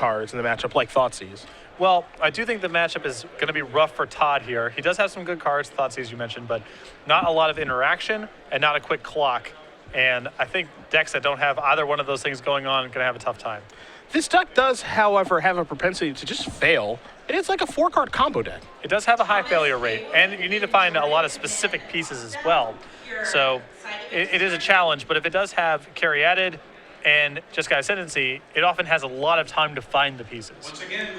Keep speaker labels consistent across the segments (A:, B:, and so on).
A: cards in the matchup like Thoughtseize.
B: Well, I do think the matchup is going to be rough for Todd here. He does have some good cards, Thoughtseize you mentioned, but not a lot of interaction and not a quick clock. And I think decks that don't have either one of those things going on are going to have a tough time.
A: This deck does, however, have a propensity to just fail. It is like a 4-card combo deck.
B: It does have a high failure rate, and you need to find a lot of specific pieces as well. So it is a challenge, but if it does have Caryatid and Jeskai Ascendancy, it often has a lot of time to find the pieces.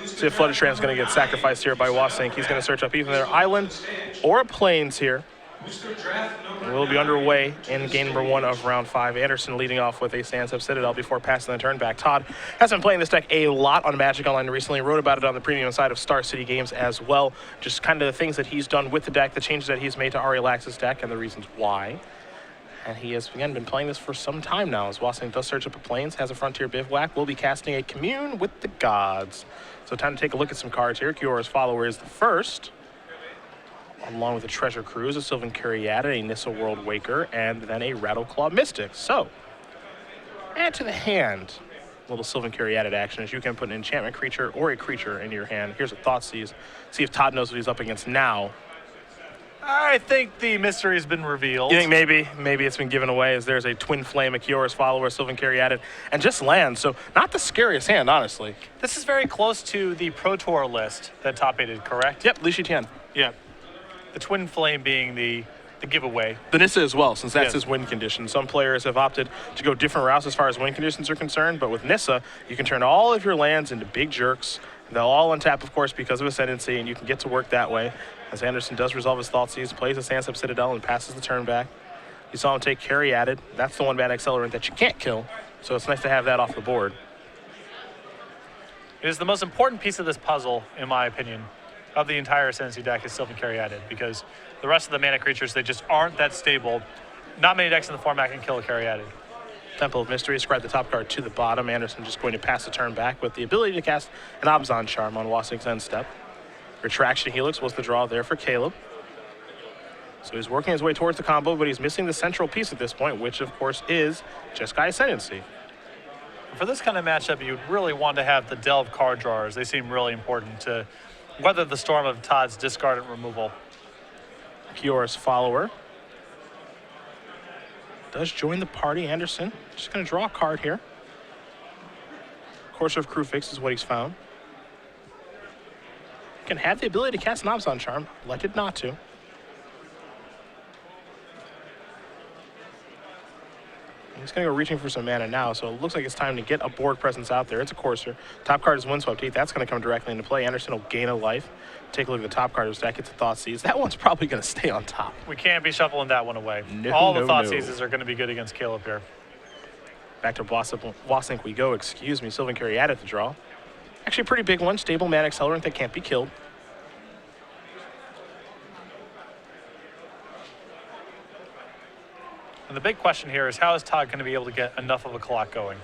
A: See if Flooded Strand is going to get sacrificed here by Wassink. He's going to search up either their island or a plains here. We'll be underway in game number 1 of round 5. Anderson leading off with a Sands Up Citadel before passing the turn back. Todd has been playing this deck a lot on Magic Online recently. Wrote about it on the premium side of Star City Games as well. Just kind of the things that he's done with the deck, the changes that he's made to Arialax's deck, and the reasons why. And he has, again, been playing this for some time now. As Wassink does search up a plains, has a Frontier Bivouac, will be casting a Commune with the Gods. So time to take a look at some cards here. Kiora's Follower is the first, along with a Treasure Cruise, a Sylvan Caryatid, a Nissa World Waker, and then a Rattleclaw Mystic. So, add to the hand a little Sylvan Caryatid action, as you can put an enchantment creature or a creature into your hand. Here's a Thoughtseize. See if Todd knows what he's up against now.
B: I think the mystery has been revealed.
A: You think maybe it's been given away, as there's a Twin Flame, a Kiora's Follower, Sylvan Caryatid, and just lands. So not the scariest hand, honestly.
B: This is very close to the Pro Tour list that Top 8 correct?
A: Yep, Li Shitian.
B: Yeah. The Twin Flame being the giveaway.
A: The Nissa as well, since that's
B: Yes.
A: his win condition. Some players have opted to go different routes as far as win conditions are concerned, but with Nissa, you can turn all of your lands into big jerks. They'll all untap, of course, because of Ascendancy, and you can get to work that way. As Anderson does resolve his Thoughtseize, plays a Sands Up Citadel, and passes the turn back. You saw him take Caryatid. That's the 1-mana accelerant that you can't kill, so it's nice to have that off the board.
B: It is the most important piece of this puzzle, in my opinion, of the entire Ascendancy deck is Sylvan Caryatid, because the rest of the mana creatures, they just aren't that stable. Not many decks in the format can kill a Caryatid.
A: Temple of Mystery, scribe the top card to the bottom. Anderson just going to pass the turn back with the ability to cast an Abzan Charm on Wassink's end step. Retraction Helix was the draw there for Caleb. So he's working his way towards the combo, but he's missing the central piece at this point, which of course is Jeskai Ascendancy.
B: For this kind of matchup, you'd really want to have the Delve card drawers. They seem really important to weather the storm of Todd's discard and removal.
A: Kiora's Follower does join the party. Anderson just going to draw a card here. Courser of Crewfix is what he's found. Can have the ability to cast an Abzan Charm, elected not to. He's going to go reaching for some mana now, so it looks like it's time to get a board presence out there. It's a Courser. Top card is Windswept Heath. That's going to come directly into play. Anderson will gain a life. Take a look at the top card of his deck. It's a Thoughtseize. That one's probably going to stay on top.
B: We can't be shuffling that one away.
A: No,
B: all the
A: no,
B: Thoughtseizes
A: no.
B: are going to be good against Caleb here.
A: Back to Wassink we go. Excuse me. Sylvan Caryatid to draw. Actually a pretty big one. Stable mana accelerant that can't be killed.
B: And the big question here is, how is Todd going to be able to get enough of a clock going?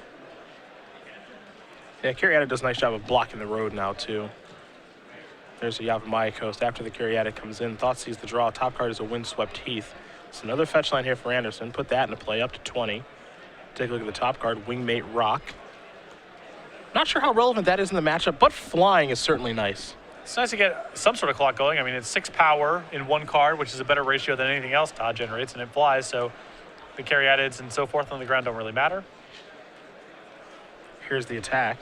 A: Yeah, Caryatid does a nice job of blocking the road now, too. There's a Yavimaya Coast. After the Caryatid comes in, Thoughtseize the draw. Top card is a Windswept Heath. It's another fetch line here for Anderson. Put that into play up to 20. Take a look at the top card, Wingmate Rock. Not sure how relevant that is in the matchup, but flying is certainly nice.
B: It's nice to get some sort of clock going. I mean, it's 6 power in one card, which is a better ratio than anything else Todd generates, and it flies, so the Caryatids and so forth on the ground don't really matter.
A: Here's the attack.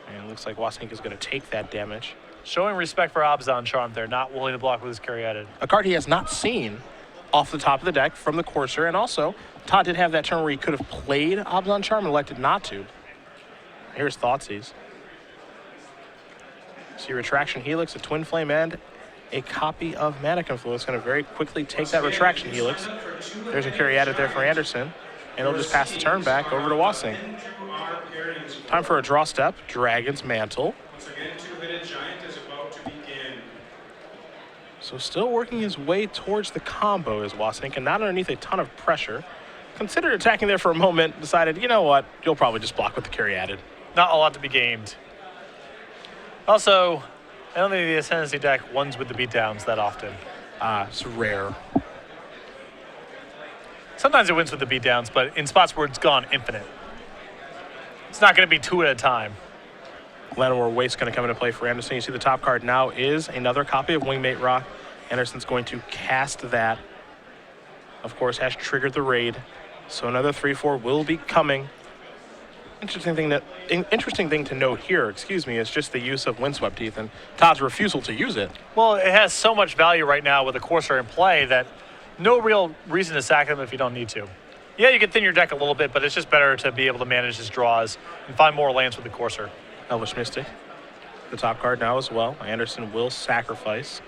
A: And it looks like Wassink is going to take that damage.
B: Showing respect for Abzan Charm there, not willing to block with his Caryatid.
A: A card he has not seen off the top of the deck from the Courser, and also Todd did have that turn where he could have played Abzan Charm and elected not to. Here's Thoughtseize. See Retraction Helix, a Twin Flame, and a copy of Mana Confluence. Going to very quickly take that Retraction Helix. There's a Caryatid there for Anderson, and he'll just pass the turn back over to Wassink. Time for a draw step, Dragon's Mantle. So still working his way towards the combo is Wassink, and not underneath a ton of pressure. Considered attacking there for a moment, decided, you know what, you'll probably just block with the Caryatid.
B: Not a lot to be gained. Also, I don't think the Ascendancy deck wins with the beatdowns that often.
A: It's rare.
B: Sometimes it wins with the beatdowns, but in spots where it's gone infinite. It's not going to be 2 at a time.
A: Llanowar Waste going to come into play for Anderson. You see the top card now is another copy of Wingmate Rock. Anderson's going to cast that. Of course, has triggered the raid. So another 3/4 will be coming. Interesting thing to note here, is just the use of Windswept Teeth and Todd's refusal to use it.
B: Well, it has so much value right now with the Corsair in play that no real reason to sack him if you don't need to. Yeah, you can thin your deck a little bit, but it's just better to be able to manage his draws and find more lands with the Corsair.
A: Elvish Mystic, the top card now as well. Anderson will sacrifice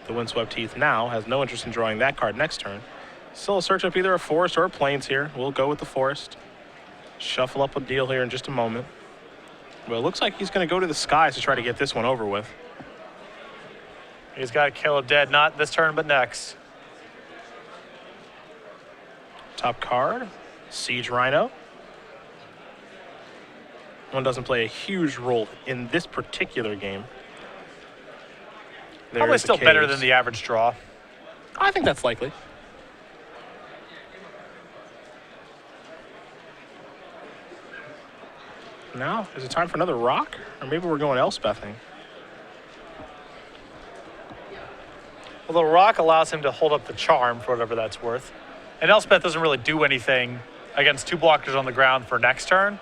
A: the Windswept Teeth now. Has no interest in drawing that card next turn. Still a search up either a forest or a plains here. We'll go with the forest. Shuffle up a deal here in just a moment. Well, it looks like he's going to go to the skies to try to get this one over with.
B: He's got Caleb dead, not this turn, but next.
A: Top card, Siege Rhino. One doesn't play a huge role in this particular game.
B: Probably still better than the average draw.
A: I think that's likely. Now, is it time for another rock? Or maybe we're going Elspething.
B: Well, the rock allows him to hold up the charm for whatever that's worth. And Elspeth doesn't really do anything against 2 blockers on the ground for next turn.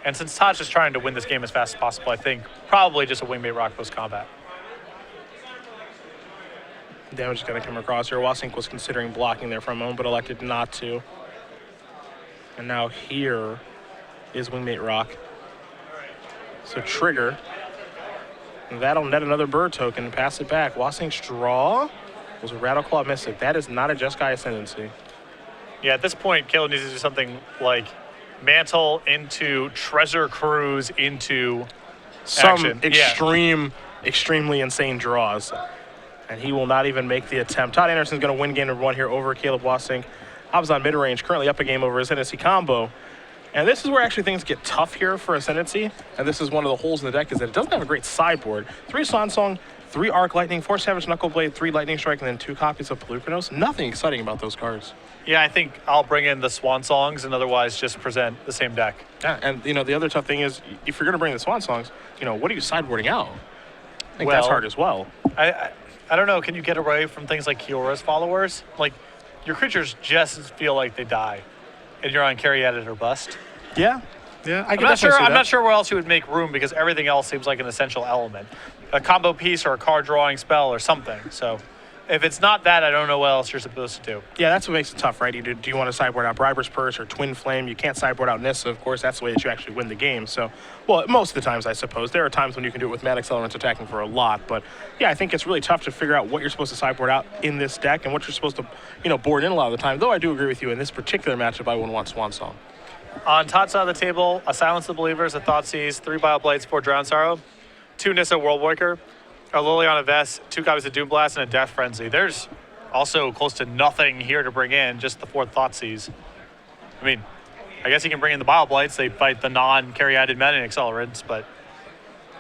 B: And since Todd's just trying to win this game as fast as possible, I think probably just a Wingmate Rock post-combat.
A: Damage is going to come across here. Wassink was considering blocking there for a moment, but elected not to. And now here is Wingmate Rock. So trigger. And that'll net another bird token. Pass it back. Wassink's draw was a Rattleclaw Mystic. That is not a Jeskai Ascendancy.
B: Yeah, at this point, Caleb needs to do something like Mantle into Treasure Cruise into
A: some extremely insane draws. And he will not even make the attempt. Todd Anderson's going to win game number 1 here over Caleb Wassink. Hobbs on mid-range, currently up a game over Ascendancy combo. And this is where actually things get tough here for Ascendancy. And this is one of the holes in the deck, is that it doesn't have a great sideboard. 3 Swan Song, 3 Arc Lightning, 4 Savage Knuckleblade, 3 Lightning Strike, and then 2 copies of Pelucranos. Nothing exciting about those cards.
B: Yeah, I think I'll bring in the Swan Songs and otherwise just present the same deck.
A: Yeah, and the other tough thing is, if you're going to bring the Swan Songs, what are you sideboarding out? I think that's hard as well.
B: I don't know, can you get away from things like Kiora's followers? Like, your creatures just feel like they die, and you're on carry at it or bust.
A: Yeah,
B: I'm not sure where else you would make room because everything else seems like an essential element, a combo piece or a card drawing spell or something. So, if it's not that, I don't know what else you're supposed to do.
A: Yeah, that's what makes it tough, right? Do you want to sideboard out Briber's Purse or Twin Flame? You can't sideboard out Nissa, of course. That's the way that you actually win the game. So, well, most of the times, I suppose. There are times when you can do it with Mad Accelerants attacking for a lot. But, yeah, I think it's really tough to figure out what you're supposed to sideboard out in this deck and what you're supposed to, board in a lot of the time. Though I do agree with you, in this particular matchup, I wouldn't want Swan Song.
B: On Todd's side of the table, a Silence of the Believers, a Thoughtseize, 3 Bioblades, 4 Drown Sorrow, 2 Nissa Worldwaker, a Liliana Vest, 2 copies of Doom Blast, and a Death Frenzy. There's also close to nothing here to bring in, just the 4 Thoughtseize. I mean, I guess you can bring in the Bioblights. They fight the non-carry-added mana accelerants, but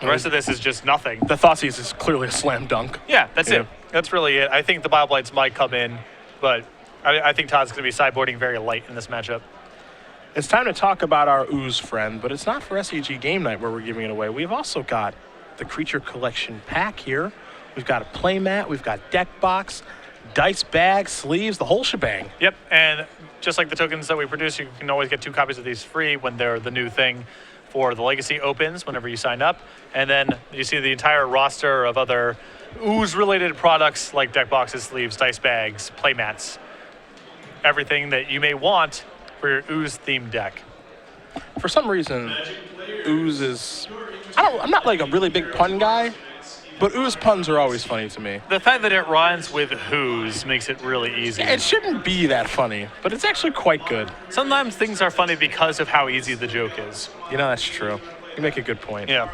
B: the rest of this is just nothing.
A: The Thoughtseize is clearly a slam dunk.
B: Yeah, that's it. That's really it. I think the Bioblights might come in, but I think Todd's going to be sideboarding very light in this matchup.
A: It's time to talk about our Ooze friend, but it's not for SCG Game Night where we're giving it away. We've also got the Creature Collection pack here. We've got a playmat. We've got deck box, dice bag, sleeves, the whole shebang.
B: Yep, and just like the tokens that we produce, you can always get 2 copies of these free when they're the new thing for the Legacy opens whenever you sign up. And then you see the entire roster of other Ooze-related products like deck boxes, sleeves, dice bags, playmats, everything that you may want for your Ooze-themed deck.
A: For some reason, Ooze is... I'm not like a really big pun guy, but Ooze puns are always funny to me.
B: The fact that it rhymes with who's makes it really easy.
A: It shouldn't be that funny, but it's actually quite good.
B: Sometimes things are funny because of how easy the joke is.
A: That's true. You make a good point.
B: Yeah.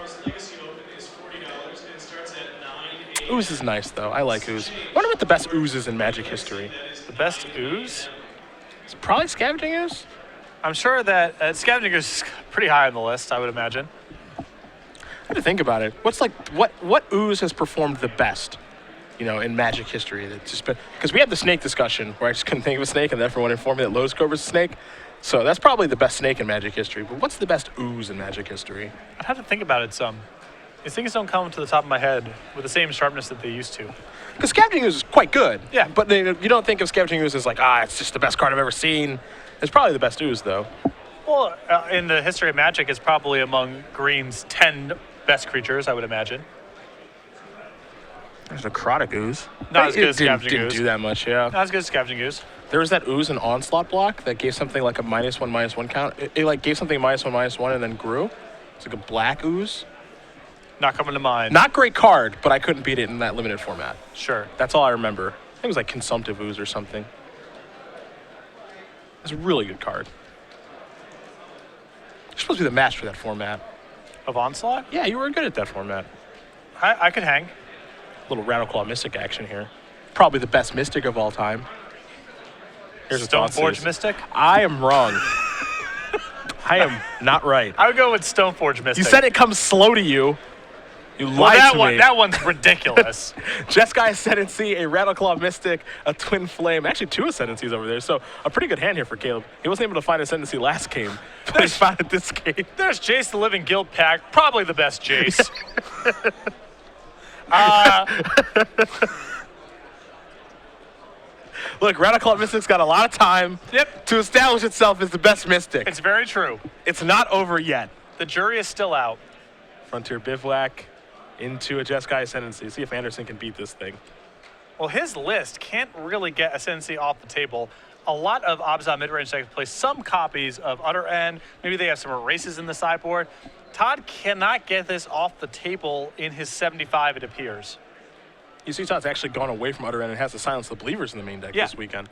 A: Ooze is nice, though. I like Ooze. I wonder what the best Ooze is in Magic history.
B: The best Ooze?
A: It's probably Scavenging Ooze.
B: I'm sure that Scavenging Ooze is pretty high on the list, I would imagine.
A: I had to think about it. What Ooze has performed the best, in Magic history? It's just been, because we had the snake discussion where I just couldn't think of a snake, and everyone informed me that Lotus Cobra's a snake. So that's probably the best snake in Magic history. But what's the best Ooze in Magic history?
B: I'd have to think about it some. These things don't come to the top of my head with the same sharpness that they used to.
A: Because Scavenging Ooze is quite good.
B: Yeah.
A: But you don't think of Scavenging Ooze as like, it's just the best card I've ever seen. It's probably the best ooze, though.
B: Well, in the history of Magic, it's probably among Green's 10 best creatures, I would imagine.
A: There's Necrotic Ooze.
B: Not as good as Scavenging
A: Didn't
B: Ooze.
A: do that much, yeah.
B: Not as good as Scavenging Ooze.
A: There was that Ooze and Onslaught block that gave something like a -1/-1 count. It like gave something -1/-1 and then grew. It's like a black Ooze.
B: Not coming to mind.
A: Not great card, but I couldn't beat it in that limited format.
B: Sure.
A: That's all I remember. I think it was like Consumptive Ooze or something. It's a really good card. You're supposed to be the master of that format.
B: Of Onslaught?
A: Yeah, you were good at that format.
B: I could hang.
A: Little Rattleclaw Mystic action here. Probably the best Mystic of all time. Here's a
B: Stoneforge Mystic?
A: I am wrong. I am not right.
B: I would go with Stoneforge Mystic.
A: You said it comes slow to you. You lied
B: that
A: to
B: one,
A: me.
B: That one's ridiculous.
A: Jeskai Ascendancy, a Rattleclaw Mystic, a Twin Flame. Actually, 2 Ascendancies over there. So a pretty good hand here for Caleb. He wasn't able to find Ascendancy last game, but he found it this game.
B: There's Jace the Living Guild Pack, probably the best Jace.
A: Look, Rattleclaw Mystic's got a lot of time to establish itself as the best Mystic.
B: It's very true.
A: It's not over yet.
B: The jury is still out.
A: Frontier Bivouac into a Jeskai Ascendancy. See if Anderson can beat this thing.
B: Well, his list can't really get Ascendancy off the table. A lot of Abzan mid-range decks play some copies of Utter End. Maybe they have some erases in the sideboard. Todd cannot get this off the table in his 75, it appears.
A: You see Todd's actually gone away from Utter End and has to silence the Believers in the main deck this weekend.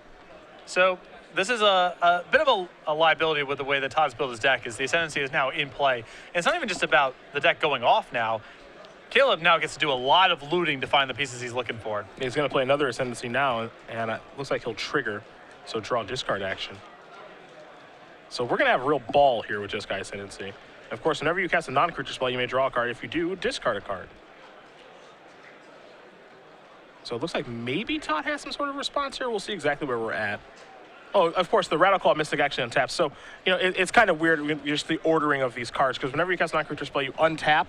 B: So this is a bit of a liability with the way that Todd's built his deck, is the Ascendancy is now in play. And it's not even just about the deck going off now. Caleb now gets to do a lot of looting to find the pieces he's looking for.
A: He's going to play another Ascendancy now, and it looks like he'll trigger, so draw discard action. So we're going to have a real ball here with Jeskai Ascendancy. Of course, whenever you cast a non-creature spell, you may draw a card. If you do, discard a card. So it looks like maybe Todd has some sort of response here. We'll see exactly where we're at. Oh, of course, the Rattleclaw Mystic actually untaps. So, it's kind of weird, just the ordering of these cards, because whenever you cast a non-creature spell, you untap,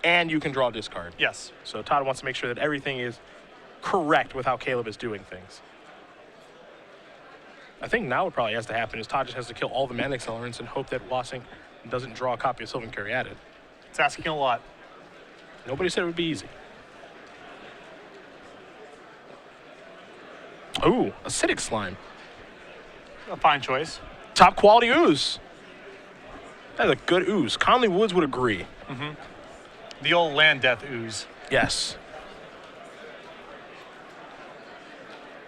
A: and you can draw a discard.
B: Yes.
A: So Todd wants to make sure that everything is correct with how Caleb is doing things. I think now what probably has to happen is Todd just has to kill all the mana accelerants and hope that Wassink doesn't draw a copy of Sylvan Caryatid.
B: It's asking a lot.
A: Nobody said it would be easy. Ooh, Acidic Slime.
B: A fine choice.
A: Top quality ooze. That's a good ooze. Conley Woods would agree.
B: Mm-hmm. The old land death ooze.
A: Yes.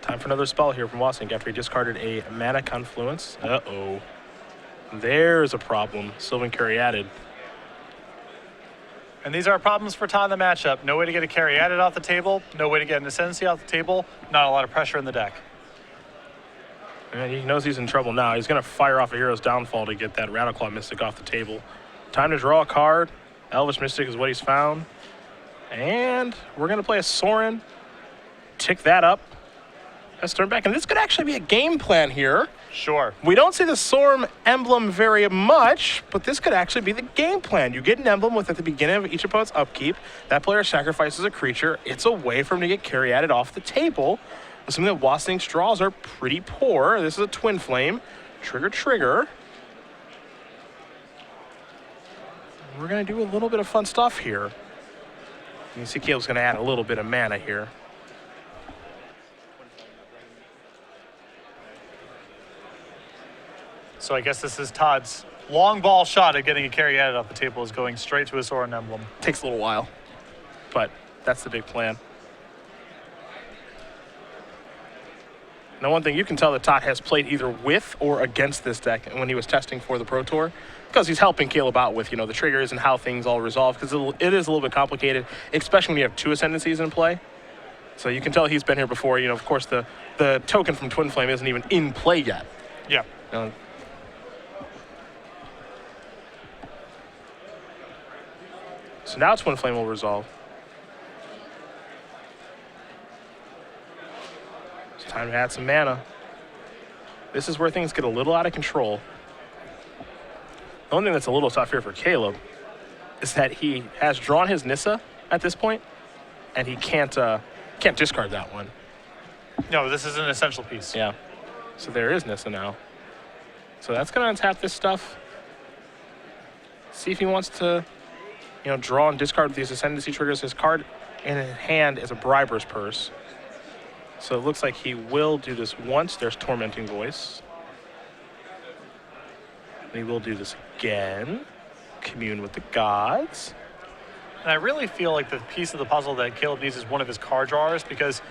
A: Time for another spell here from Wassink after he discarded a Mana Confluence. Uh-oh. There's a problem. Sylvan Caryatid.
B: And these are problems for Todd in the matchup. No way to get a Caryatid off the table. No way to get an Ascendancy off the table. Not a lot of pressure in the deck.
A: And he knows he's in trouble now. He's going to fire off a Hero's Downfall to get that Rattleclaw Mystic off the table. Time to draw a card. Elvish Mystic is what he's found. And we're going to play a Sorin. Tick that up. Let's turn back. And this could actually be a game plan here.
B: Sure.
A: We don't see the Sorin emblem very much, but this could actually be the game plan. You get an emblem with at the beginning of each opponent's upkeep. That player sacrifices a creature. It's a way for him to get Caryatid off the table. Assuming that Wassink's draws are pretty poor. This is a Twin Flame. Trigger, trigger. We're going to do a little bit of fun stuff here. You see Caleb's going to add a little bit of mana here.
B: So I guess this is Todd's long ball shot at getting a Caryatid off the table, is going straight to a Sorin emblem.
A: Takes a little while, but that's the big plan. Now, one thing you can tell that Todd has played either with or against this deck when he was testing for the Pro Tour, because he's helping Caleb out with, the triggers and how things all resolve, because it is a little bit complicated, especially when you have 2 Ascendancies in play. So you can tell he's been here before. Of course, the token from Twin Flame isn't even in play yet.
B: Yeah.
A: So now Twin Flame will resolve. It's time to add some mana. This is where things get a little out of control. The only thing that's a little tough here for Caleb is that he has drawn his Nissa at this point, and he can't discard that one.
B: No, this is an essential piece.
A: Yeah. So there is Nissa now. So that's going to untap this stuff. See if he wants to, draw and discard with these Ascendancy triggers. His card in his hand is a Briber's Purse. So it looks like he will do this once. There's Tormenting Voice. And he will do this again. Commune with the Gods.
B: And I really feel like the piece of the puzzle that Caleb needs is one of his card drawers, because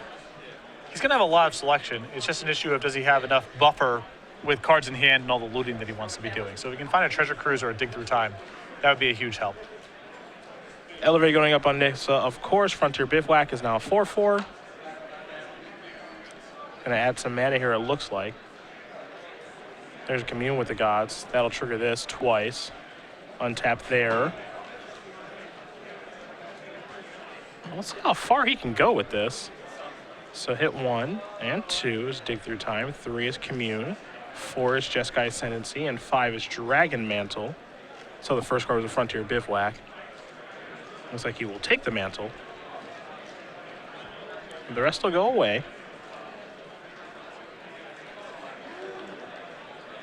B: he's going to have a lot of selection. It's just an issue of, does he have enough buffer with cards in hand and all the looting that he wants to be doing. So if he can find a Treasure Cruise or a Dig Through Time, that would be a huge help.
A: Elevate going up on Nissa, of course. Frontier Bivouac is now a 4/4. Gonna add some mana here, it looks like. There's a Commune with the Gods. That'll trigger this twice. Untap there. Let's see how far he can go with this. So hit 1 and 2 is Dig Through Time. 3 is Commune. 4 is Jeskai Ascendancy. And 5 is Dragon Mantle. So the first card was a Frontier Bivouac. Looks like he will take the Mantle. The rest will go away.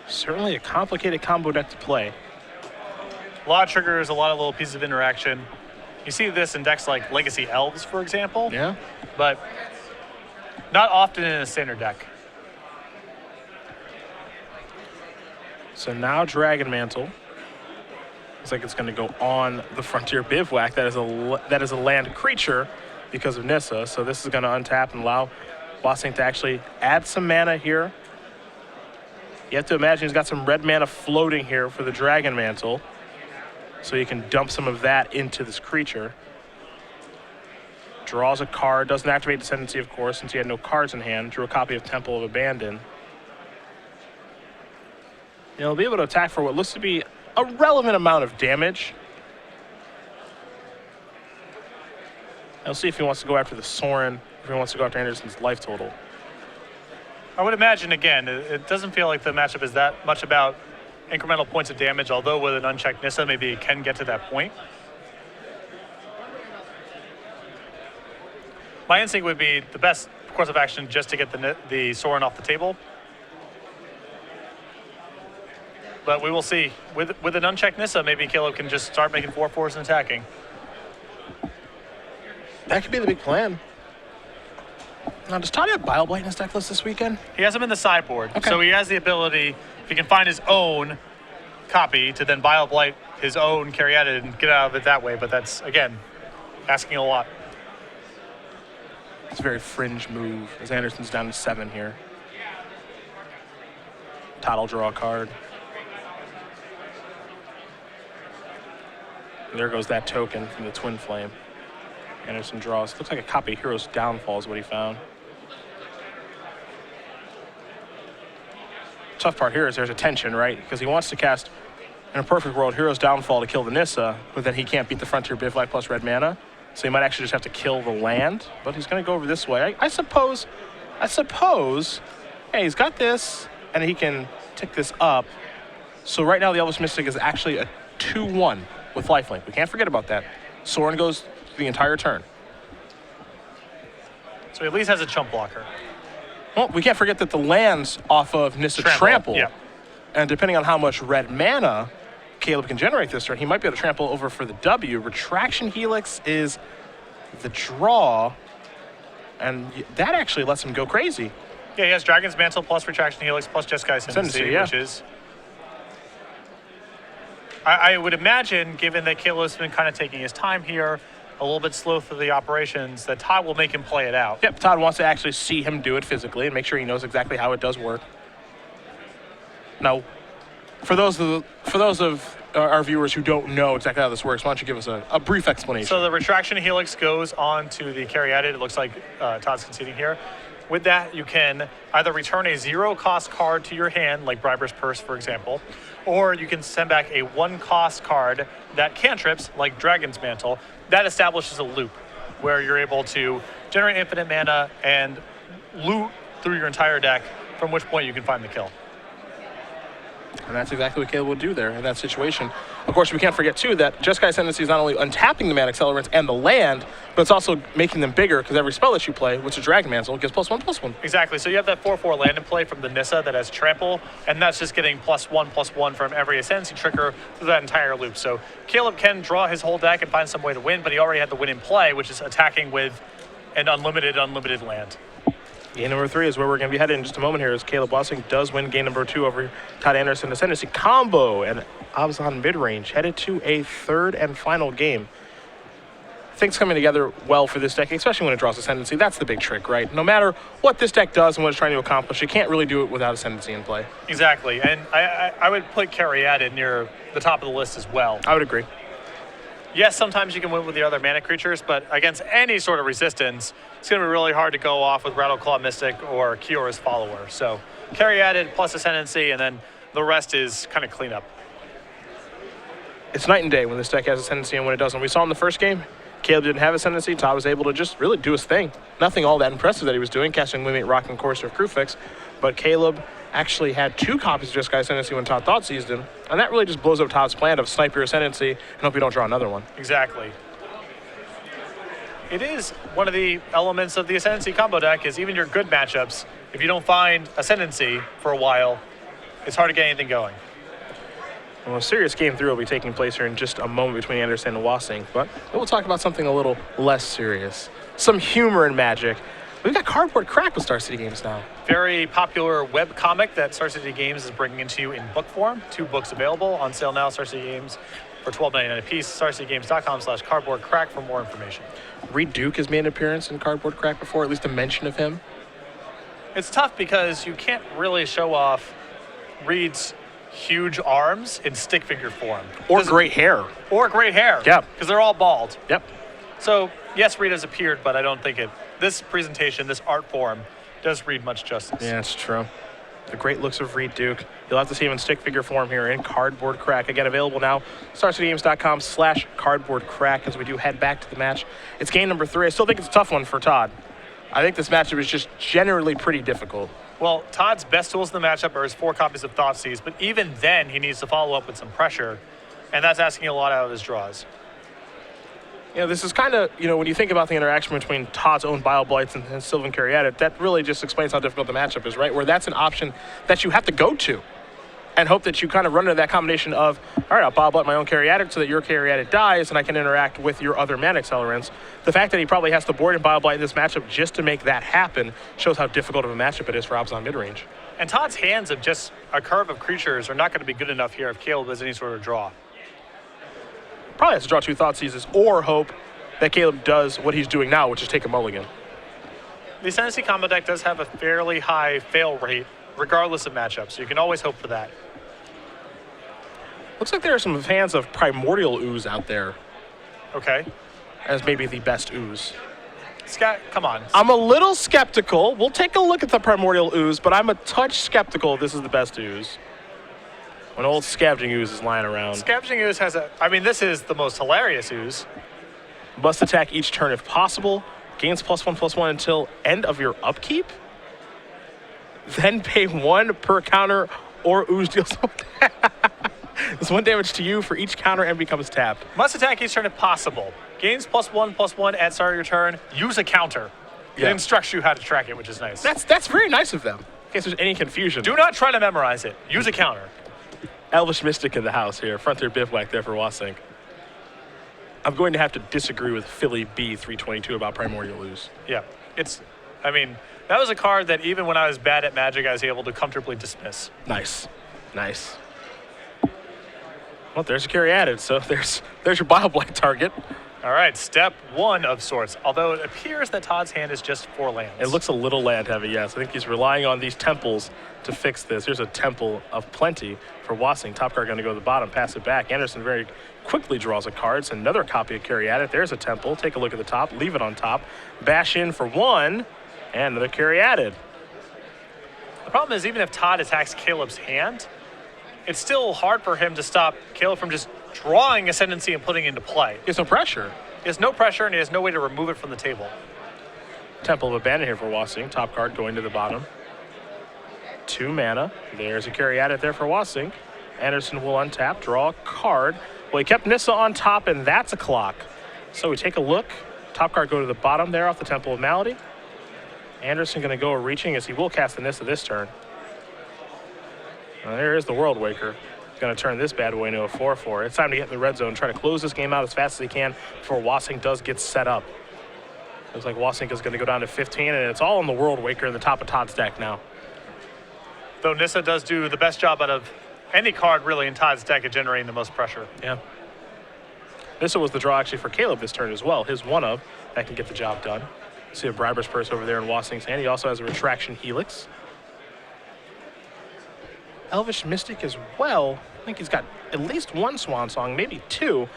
A: Certainly a complicated combo deck to play.
B: A lot of triggers, a lot of little pieces of interaction. You see this in decks like Legacy Elves, for example.
A: Yeah.
B: But not often in a standard deck.
A: So now Dragon Mantle. Looks like it's going to go on the Frontier Bivouac. That is a land creature because of Nissa. So this is going to untap and allow Wassink to actually add some mana here. You have to imagine he's got some red mana floating here for the Dragon Mantle. So you can dump some of that into this creature. Draws a card, doesn't activate Ascendancy, of course, since he had no cards in hand. Drew a copy of Temple of Abandon. He'll be able to attack for what looks to be a relevant amount of damage. I'll see if he wants to go after the Sorin, if he wants to go after Anderson's life total.
B: I would imagine, again, it doesn't feel like the matchup is that much about incremental points of damage, although with an unchecked Nissa, maybe it can get to that point. My instinct would be the best course of action just to get the Sorin off the table. But we will see. With an unchecked Nissa, maybe Caleb can just start making 4/4s and attacking.
A: That could be the big plan. Now, does Todd have Bile Blight in his deck list this weekend?
B: He has him in the sideboard,
A: Okay.
B: so he has the ability, if he can find his own copy, to then Bile Blight his own Caryatid and get out of it that way. But that's, again, asking a lot.
A: It's a very fringe move as Anderson's down to 7 here. Todd will draw a card. And there goes that token from the Twin Flame. Anderson draws. Looks like a copy of Hero's Downfall is what he found. Tough part here is there's a tension, right? Because he wants to cast, in a perfect world, Hero's Downfall to kill the Nissa, but then he can't beat the Frontier Bivouac plus red mana. So he might actually just have to kill the land, but he's going to go over this way. I suppose, hey, he's got this, and he can tick this up. So right now the Elvis Mystic is actually a 2/1 with lifelink. We can't forget about that. Sorin goes the entire turn.
B: So he at least has a chump blocker.
A: Well, we can't forget that the land's off of Nissa Trample.
B: Yeah.
A: And depending on how much red mana Caleb can generate this turn, he might be able to trample over for the W. Retraction Helix is the draw, and that actually lets him go crazy.
B: Yeah, he has Dragon's Mantle plus Retraction Helix plus Jeskai Ascendancy,
A: yeah.
B: which is... I would imagine, given that Caleb's been kind of taking his time here, a little bit slow through the operations, that Todd will make him play it out.
A: Yep, Todd wants to actually see him do it physically and make sure he knows exactly how it does work. Now, for those of our viewers who don't know exactly how this works, why don't you give us a brief explanation?
B: So the Retraction Helix goes on to the Caryatid. It looks like Todd's conceding here. With that, you can either return a 0-cost card to your hand, like Briber's Purse, for example, or you can send back a 1-cost card that cantrips, like Dragon's Mantle. That establishes a loop where you're able to generate infinite mana and loot through your entire deck, from which point you can find the kill.
A: And that's exactly what Caleb would do there in that situation. Of course, we can't forget, too, that Jeskai Ascendancy is not only untapping the mana accelerants and the land, but it's also making them bigger because every spell that you play, which is Dragon Mantle, gets +1/+1.
B: Exactly. So you have that 4/4 land in play from the Nissa that has Trample, and that's just getting +1/+1 from every Ascendancy trigger through that entire loop. So Caleb can draw his whole deck and find some way to win, but he already had the win in play, which is attacking with an unlimited land.
A: Game number 3 is where we're going to be headed in just a moment here, as Caleb Wassink does win game number 2 over Todd Anderson. Ascendancy combo and Abzan mid-range, headed to a third and final game. Things coming together well for this deck, especially when it draws Ascendancy. That's the big trick, right? No matter what this deck does and what it's trying to accomplish, you can't really do it without Ascendancy in play.
B: Exactly, and I would put Caryatid near the top of the list as well.
A: I would agree.
B: Yes, sometimes you can win with the other mana creatures, but against any sort of resistance, it's going to be really hard to go off with Rattleclaw Mystic or Kiora's Follower. So Caryatid plus Ascendancy, and then the rest is kind of cleanup.
A: It's night and day when this deck has Ascendancy and when it doesn't. We saw in the first game, Caleb didn't have Ascendancy. Todd was able to just really do his thing. Nothing all that impressive that he was doing, casting Limit, Rock, and Courser of Crewfix, but Caleb actually had 2 copies of Jeskai Ascendancy when Todd thought seized him, and that really just blows up Todd's plan of snipe your Ascendancy and hope you don't draw another one.
B: Exactly. It is one of the elements of the Ascendancy combo deck is even your good matchups, if you don't find Ascendancy for a while, it's hard to get anything going.
A: Well, a serious game 3 will be taking place here in just a moment between Anderson and Wassink, but we'll talk about something a little less serious. Some humor in Magic. We've got Cardboard Crack with Star City Games now.
B: Very popular web comic that Star City Games is bringing into you in book form. 2 books available on sale now, Star City Games, for $12.99 a piece. StarCityGames.com/cardboardcrack for more information.
A: Reed Duke has made an appearance in Cardboard Crack before, at least a mention of him.
B: It's tough because you can't really show off Reed's huge arms in stick figure form.
A: Or great hair.
B: Or great hair.
A: Yeah.
B: Because they're all bald.
A: Yep.
B: So, yes, Reed has appeared, but I don't think this presentation, this art form, does Reed much justice.
A: Yeah, it's true. The great looks of Reed Duke. You'll have to see him in stick figure form here in Cardboard Crack. Again, available now, StarCityGames.com/cardboardcrack as we do head back to the match. It's game number 3. I still think it's a tough one for Todd. I think this matchup is just generally pretty difficult.
B: Well, Todd's best tools in the matchup are his 4 copies of Thoughtseize, but even then he needs to follow up with some pressure, and that's asking a lot out of his draws.
A: You know, this is kind of, when you think about the interaction between Todd's own Bile Blights and Sylvan Caryatid, that really just explains how difficult the matchup is, right? Where that's an option that you have to go to and hope that you kind of run into that combination of, all right, I'll Bile Blight my own Caryatid so that your Caryatid dies and I can interact with your other mana accelerants. The fact that he probably has to board and Bile Blight in this matchup just to make that happen shows how difficult of a matchup it is for Abzan midrange.
B: And Todd's hands of just a curve of creatures are not going to be good enough here if Caleb has any sort of draw.
A: Probably has to draw 2 Thoughtseizes or hope that Caleb does what he's doing now, which is take a mulligan.
B: The Ascendancy combo deck does have a fairly high fail rate, regardless of matchup, so you can always hope for that.
A: Looks like there are some fans of Primordial Ooze out there.
B: Okay.
A: As maybe the best ooze.
B: Scott, come on.
A: I'm a little skeptical. We'll take a look at the Primordial Ooze, but I'm a touch skeptical if this is the best ooze. An old Scavenging Ooze is lying around.
B: Scavenging Ooze has this is the most hilarious ooze.
A: Must attack each turn if possible. Gains +1/+1 until end of your upkeep. Then pay 1 per counter or ooze deals 1 It's 1 damage to you for each counter and becomes tapped.
B: Must attack each turn if possible. Gains +1/+1 at start of your turn. Use a counter. It instructs you how to track it, which is nice.
A: That's very nice of them. In case there's any confusion.
B: Do not try to memorize it. Use a counter.
A: Elvish Mystic in the house here. Frontier Bivouac there for Wassink. I'm going to have to disagree with Philly B322 about Primordial Ooze.
B: Yeah. That was a card that even when I was bad at Magic, I was able to comfortably dismiss.
A: Nice. Nice. Well, there's a Caryatid, so there's your Bile Blight target.
B: All right, step 1 of sorts, although it appears that Todd's hand is just 4 lands.
A: It looks a little land heavy, yes. I think he's relying on these temples to fix this. Here's a Temple of Plenty for Wassink. Top card going to go to the bottom, pass it back. Anderson very quickly draws a card. It's another copy of Caryatid. There's a Temple. Take a look at the top, leave it on top. Bash in for 1, and another Caryatid.
B: The problem is even if Todd attacks Caleb's hand, it's still hard for him to stop Caleb from just drawing Ascendancy and putting it into play.
A: He has no pressure.
B: He has no pressure, and he has no way to remove it from the table.
A: Temple of Abandon here for Wassink. Top card going to the bottom. 2 mana. There's a carry at it there for Wassink. Anderson will untap, draw a card. Well, he kept Nissa on top, and that's a clock. So we take a look. Top card go to the bottom there off the Temple of Malady. Anderson going to go reaching as he will cast the Nissa this turn. Well, there is the World Waker. He's going to turn this bad boy into a 4-4. It's time to get in the red zone, try to close this game out as fast as he can before Wassink does get set up. Looks like Wassink is going to go down to 15, and it's all in the World Waker in the top of Todd's deck now.
B: Though Nissa does do the best job out of any card really in Todd's deck at generating the most pressure.
A: Yeah. Nissa was the draw actually for Caleb this turn as well. His 1-of that can get the job done. See a Briber's Purse over there in Wassink's hand. He also has a Retraction Helix. Elvish Mystic as well. I think he's got at least 1 Swan Song, maybe 2.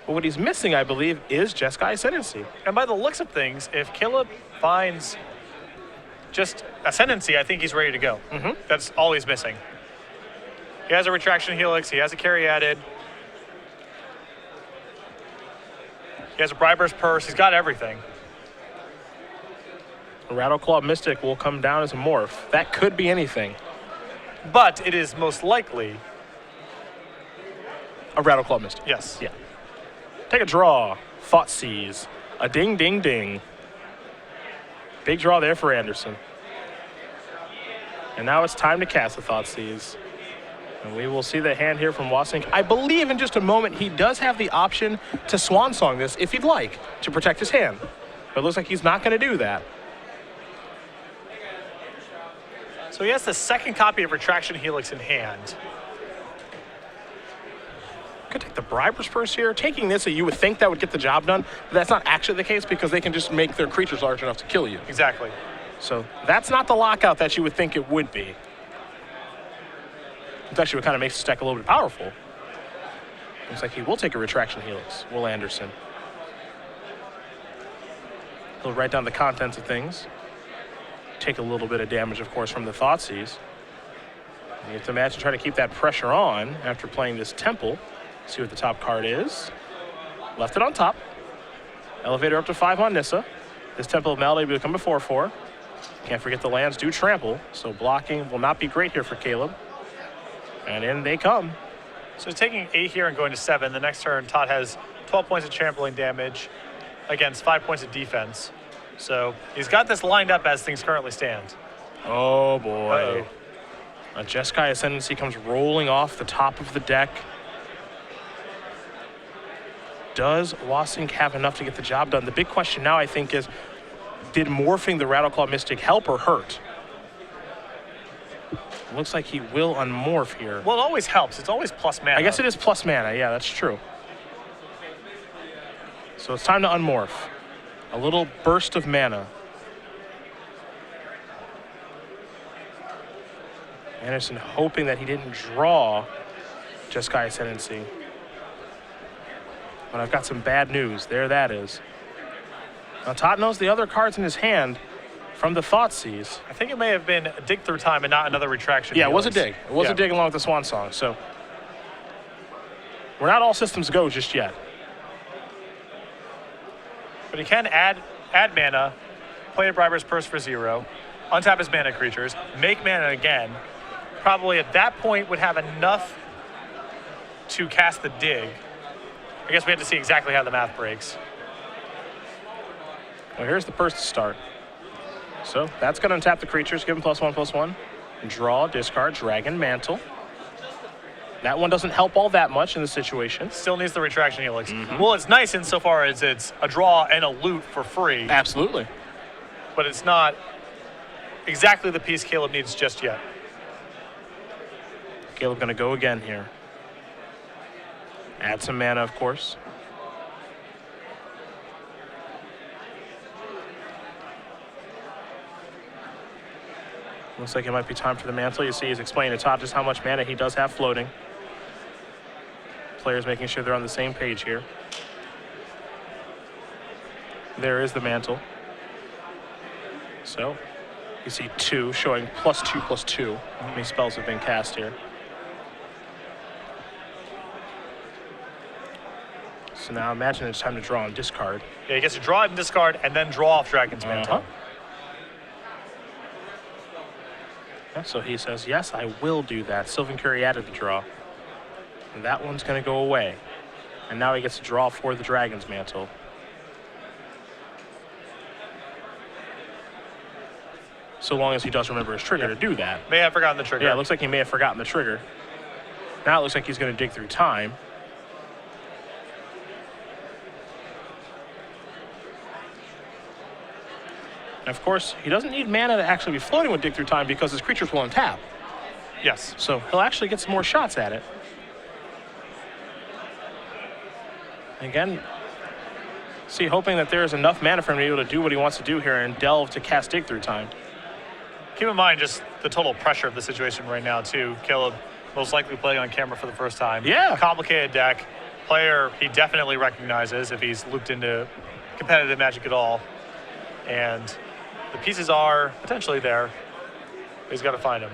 A: But what he's missing, I believe, is Jeskai Ascendancy.
B: And by the looks of things, if Caleb finds just Ascendancy, I think he's ready to go. That's all he's missing. He has a Retraction Helix. He has a carry added. He has a Briber's Purse. He's got everything.
A: A Rattleclaw Mystic will come down as a morph. That could be anything.
B: But it is most likely
A: A Rattleclaw Mystic.
B: yes.
A: Yeah. Take a draw. Thoughtseize. A ding, ding, ding. Big draw there for Anderson. And now it's time to cast the Thoughtseize. And we will see the hand here from Wassink. I believe in just a moment he does have the option to Swan Song this if he'd like to protect his hand. But it looks like he's not going to do that.
B: So he has the second copy of Retraction Helix in hand.
A: Could take the Briber's Purse here. Taking this, you would think that would get the job done, but that's not actually the case because they can just make their creatures large enough to kill you.
B: Exactly.
A: So that's not the lockout that you would think it would be. It actually what kind of makes this deck a little bit powerful. Looks like he will take a Retraction Helix, Will Anderson. He'll write down the contents of things. Take a little bit of damage, of course, from the Thoughtseize. You have to imagine trying to keep that pressure on after playing this Temple. See what the top card is. Left it on top. Elevator up to 5 on Nissa. This Temple of Malady will become a 4-4. Can't forget the lands do trample, so blocking will not be great here for Caleb. And in they come.
B: So he's taking 8 here and going to 7. The next turn, Todd has 12 points of trampling damage against 5 points of defense. So he's got this lined up as things currently stand.
A: Oh boy. A Jeskai Ascendancy comes rolling off the top of the deck. Does Wassink have enough to get the job done? The big question now, I think, is did morphing the Rattleclaw Mystic help or hurt? Looks like he will unmorph here.
B: Well, it always helps. It's always plus mana.
A: I guess it is plus mana. Yeah, that's true. So it's time to unmorph. A little burst of mana. Anderson hoping that he didn't draw Jeskai Ascendancy. But I've got some bad news. There that is. Now Todd knows the other cards in his hand from the Thoughtseize.
B: I think it may have been a dig through time and not another Retraction.
A: Yeah, it was a
B: Helix.
A: dig. It was a dig along with the Swan Song. So we're not all systems go just yet.
B: But he can add mana, play a Briber's Purse for 0, untap his mana creatures, make mana again. Probably at that point would have enough to cast the dig. I guess we have to see exactly how the math breaks.
A: Well, here's the Purse to start. So that's going to untap the creatures, give him +1/+1. Draw, discard, Dragon Mantle. That one doesn't help all that much in this situation.
B: Still needs the Retraction Helix. Well, it's nice insofar as it's a draw and a loot for free.
A: Absolutely.
B: But it's not exactly the piece Caleb needs just yet.
A: Caleb going to go again here. Add some mana, of course. Looks like it might be time for the mantle. You see he's explaining to Todd just how much mana he does have floating. Players making sure they're on the same page here. There is the mantle. So you see 2 showing +2/+2. How many spells have been cast here? So now imagine it's time to draw and discard.
B: Yeah, he gets to draw and discard and then draw off Dragon's Mantle.
A: Yeah, so he says, yes, I will do that. Sylvan Curie added the draw. And that one's going to go away. And now he gets to draw for the Dragon's Mantle. So long as he does remember his trigger to do that.
B: May have forgotten the trigger.
A: Yeah, it looks like he may have forgotten the trigger. Now it looks like he's going to dig through time. And of course, he doesn't need mana to actually be floating with dig through time because his creatures will untap.
B: Yes.
A: So he'll actually get some more shots at it. Again, see, hoping that there's enough mana for him to be able to do what he wants to do here and delve to cast dig through time.
B: Keep in mind just the total pressure of the situation right now, too. Caleb most likely playing on camera for the first time.
A: Yeah.
B: Complicated deck. Player he definitely recognizes if he's looped into competitive Magic at all. And the pieces are potentially there. He's got to find them.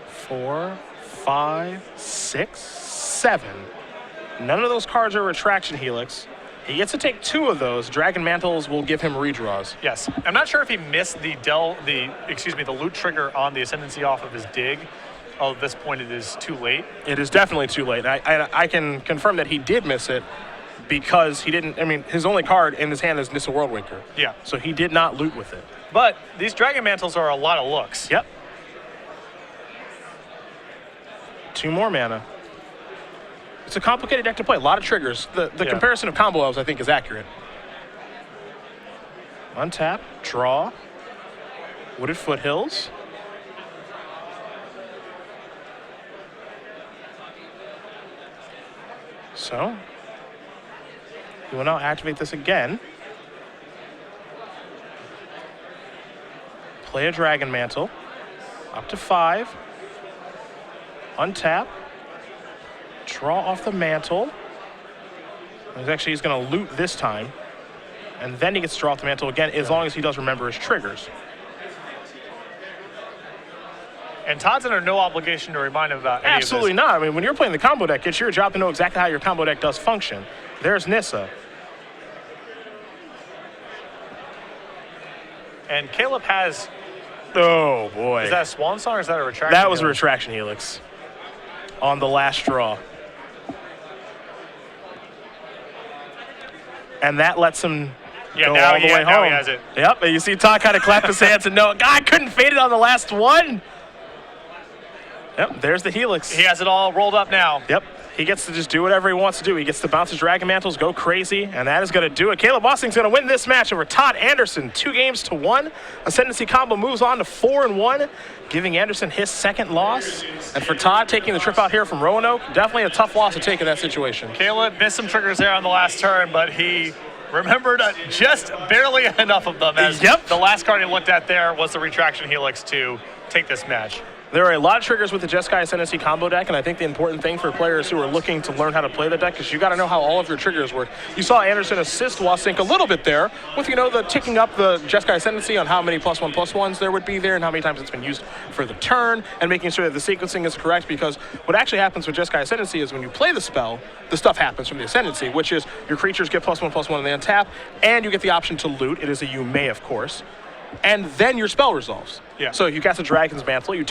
A: 4, 5, 6, 7. None of those cards are Retraction Helix. He gets to take 2 of those. Dragon Mantles will give him redraws.
B: Yes. I'm not sure if he missed the loot trigger on the Ascendancy off of his dig. Oh, at this point it is too late.
A: It is definitely too late. I can confirm that he did miss it because he didn't, I mean, his only card in his hand is Nissa Worldwinker.
B: Yeah.
A: So he did not loot with it.
B: But these Dragon Mantles are a lot of looks.
A: Yep. 2 more mana. It's a complicated deck to play. A lot of triggers. The comparison of combo elves, I think, is accurate. Untap, draw, Wooded Foothills. So, he will now activate this again. Play a Dragon Mantle. Up to 5. Untap. Draw off the mantle. He's going to loot this time. And then he gets to draw off the mantle again, as long as he does remember his triggers.
B: And Todd's under no obligation to remind him about any
A: Absolutely
B: of this.
A: not. I mean, when you're playing the combo deck, it's your job to know exactly how your combo deck does function. There's Nissa.
B: And Caleb has...
A: Oh, boy.
B: Is that a Swan Song or is that a Retraction?
A: That was a Retraction Helix on the last draw. And that lets him go all the way home.
B: Now he has it.
A: Yep, and you see Todd kind of clap his hands and no, I couldn't fade it on the last one. Yep, there's the Helix.
B: He has it all rolled up now.
A: Yep, he gets to just do whatever he wants to do. He gets to bounce his Dragon Mantles, go crazy, and that is going to do it. Caleb Wassink's going to win this match over Todd Anderson, 2-1. Ascendancy combo moves on to 4-1, giving Anderson his second loss. And for Todd, taking the trip out here from Roanoke, definitely a tough loss to take in that situation.
B: Caleb missed some triggers there on the last turn, but he remembered just barely enough of them. As the last card he looked at there was the Retraction Helix to take this match.
A: There are a lot of triggers with the Jeskai Ascendancy combo deck, and I think the important thing for players who are looking to learn how to play the deck is you got to know how all of your triggers work. You saw Anderson assist Wassink a little bit there with, the ticking up the Jeskai Ascendancy on how many +1/+1s there would be there and how many times it's been used for the turn, and making sure that the sequencing is correct, because what actually happens with Jeskai Ascendancy is when you play the spell, the stuff happens from the Ascendancy, which is your creatures get +1/+1 and they untap, and you get the option to loot. It is a you may, of course. And then your spell resolves.
B: Yeah.
A: So you cast a Dragon's Mantle, you